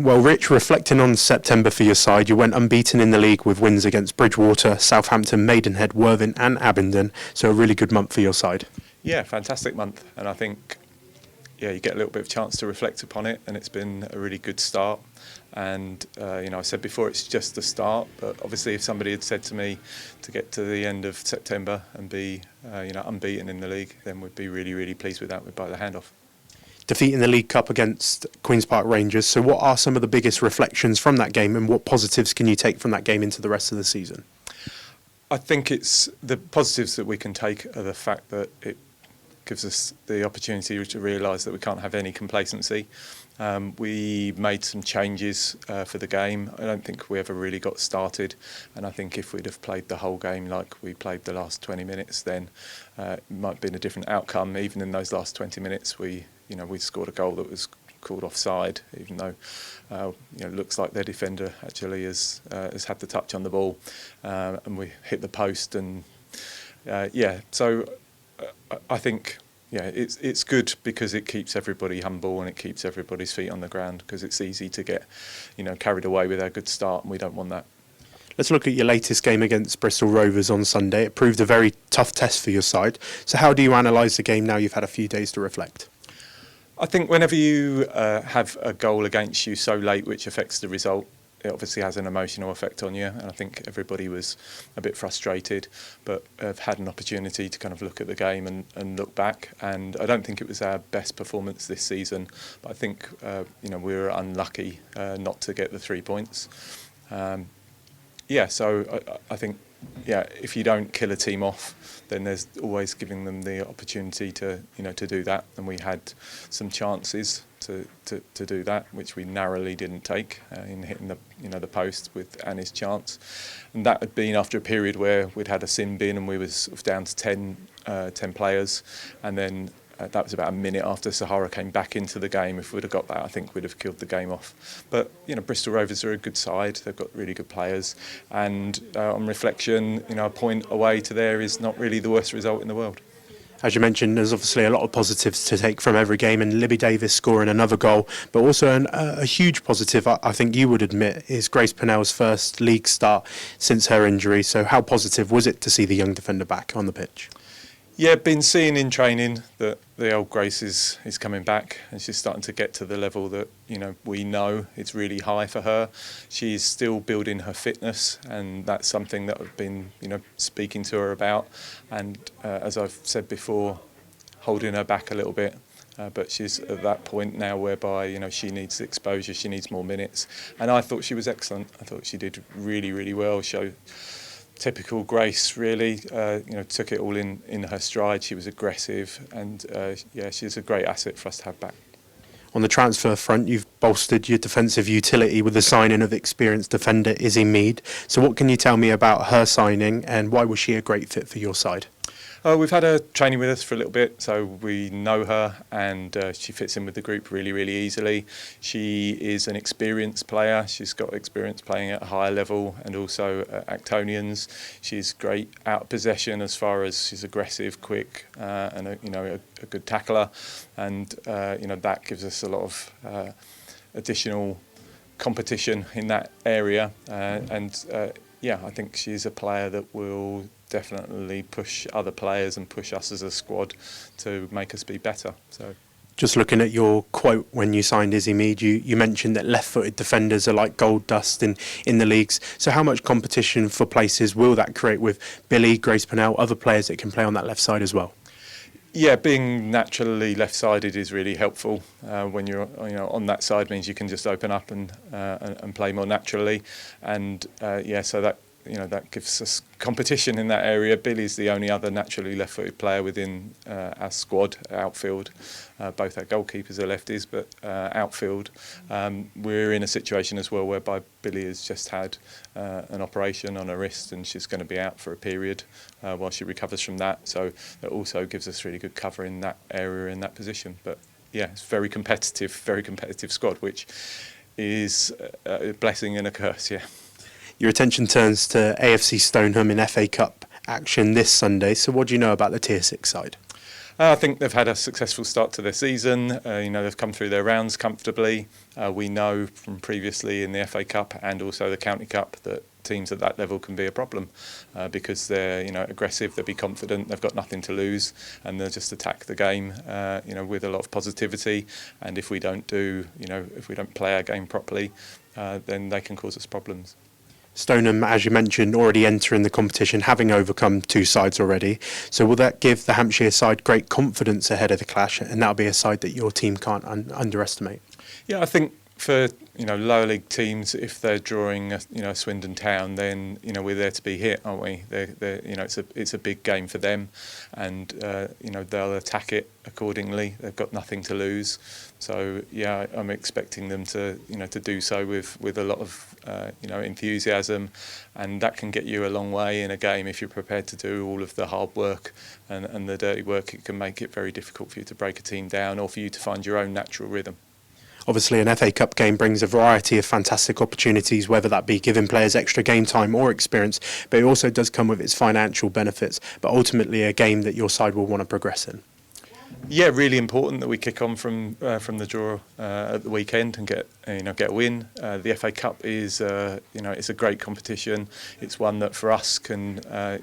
Well, Rich, reflecting on September for your side, you went unbeaten in the league with wins against Bridgwater, Southampton, Maidenhead, Worthing and Abingdon, so a really good month for your side. Yeah, fantastic month, and I think you get a little bit of chance to reflect upon it, and it's been a really good start. And I said before, it's just the start, but obviously if somebody had said to me to get to the end of September and be unbeaten in the league, then we'd be really, really pleased with that. We'd bite the hand off. Defeating the League Cup against Queen's Park Rangers, so what are some of the biggest reflections from that game, and what positives can you take from that game into the rest of the season? I think it's the positives that we can take are the fact that it gives us the opportunity to realise that we can't have any complacency. We made some changes for the game. I don't think we ever really got started, and I think if we'd have played the whole game like we played the last 20 minutes, then it might have been a different outcome. Even in those last 20 minutes, we scored a goal that was called offside, even though it looks like their defender actually has had the touch on the ball, and we hit the post. And so I think it's good because it keeps everybody humble and it keeps everybody's feet on the ground, because it's easy to get carried away with our good start, and we don't want that. Let's look at your latest game against Bristol Rovers on Sunday. It proved a very tough test for your side. So how do you analyse the game now you've had a few days to reflect? I think whenever you have a goal against you so late which affects the result, it obviously has an emotional effect on you, and I think everybody was a bit frustrated, but have had an opportunity to kind of look at the game and look back. And I don't think it was our best performance this season, but I think we were unlucky not to get the 3 points. So I think if you don't kill a team off, then there's always giving them the opportunity to do that, and we had some chances to do that, which we narrowly didn't take in hitting the post with Annie's chance. And that had been after a period where we'd had a sin bin and we was sort of down to 10 players, and then that was about a minute after Sahara came back into the game. If we'd have got that, I think we'd have killed the game off. But Bristol Rovers are a good side. They've got really good players, and on reflection, a point away to there is not really the worst result in the world. As you mentioned, there's obviously a lot of positives to take from every game, and Libby Davies scoring another goal, but also a huge positive, I think you would admit, is Grace Purnell's first league start since her injury. So how positive was it to see the young defender back on the pitch? Yeah, been seeing in training that the old Grace is coming back, and she's starting to get to the level that we know it's really high for her. She's still building her fitness, and that's something that I've been speaking to her about. And as I've said before, holding her back a little bit. But she's at that point now whereby she needs exposure, she needs more minutes. And I thought she was excellent. I thought she did really, really well. Typical Grace, really, took it all in her stride. She was aggressive, and she's a great asset for us to have back. On the transfer front, you've bolstered your defensive utility with the signing of experienced defender Izzy Mead. So what can you tell me about her signing, and why was she a great fit for your side? We've had her training with us for a little bit, so we know her, and she fits in with the group really, really easily. She is an experienced player. She's got experience playing at a higher level, and also at Actonians. She's great out of possession as far as she's aggressive, quick, and a good tackler. And that gives us a lot of additional competition in that area. I think she's a player that will definitely push other players and push us as a squad to make us be better. So, just looking at your quote when you signed Izzy Mead, you mentioned that left-footed defenders are like gold dust in the leagues. So how much competition for places will that create with Billy, Grace Purnell, other players that can play on that left side as well? Yeah, being naturally left-sided is really helpful. When you're on that side, means you can just open up and play more naturally, and so that gives us competition in that area. Billy's the only other naturally left-footed player within our squad, outfield. Both our goalkeepers are lefties, but outfield, we're in a situation as well whereby Billy has just had an operation on her wrist, and she's going to be out for a period while she recovers from that. So that also gives us really good cover in that area, in that position. But it's very competitive squad, which is a blessing and a curse, yeah. Your attention turns to AFC Stoneham in FA Cup action this Sunday. So what do you know about the Tier 6 side? I think they've had a successful start to their season. They've come through their rounds comfortably. We know from previously in the FA Cup and also the County Cup that teams at that level can be a problem because they're aggressive, they'll be confident, they've got nothing to lose, and they'll just attack the game with a lot of positivity. And if we don't play our game properly, then they can cause us problems. Stoneham, as you mentioned, already entering the competition, having overcome two sides already. So will that give the Hampshire side great confidence ahead of the clash, and that'll be a side that your team can't underestimate? Yeah, I think for lower league teams, if they're drawing Swindon Town, then we're there to be hit, aren't we? It's a big game for them, and they'll attack it accordingly. They've got nothing to lose, so yeah, I'm expecting them to do so with a lot of enthusiasm, and that can get you a long way in a game if you're prepared to do all of the hard work and the dirty work. It can make it very difficult for you to break a team down or for you to find your own natural rhythm. Obviously, an FA Cup game brings a variety of fantastic opportunities, whether that be giving players extra game time or experience, but it also does come with its financial benefits, but ultimately a game that your side will want to progress in. Yeah, really important that we kick on from the draw at the weekend and get a win. The FA Cup is it's a great competition. It's one that for us can,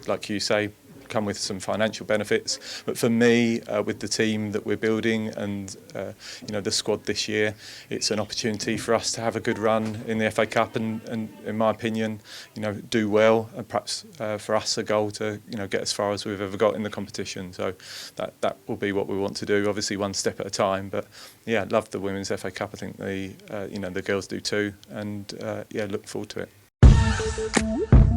like you say, come with some financial benefits, but for me, with the team that we're building and the squad this year, it's an opportunity for us to have a good run in the FA Cup and in my opinion, do well, and perhaps for us a goal to get as far as we've ever got in the competition. So that will be what we want to do. Obviously, one step at a time, but yeah, love the Women's FA Cup. I think the girls do too, and look forward to it.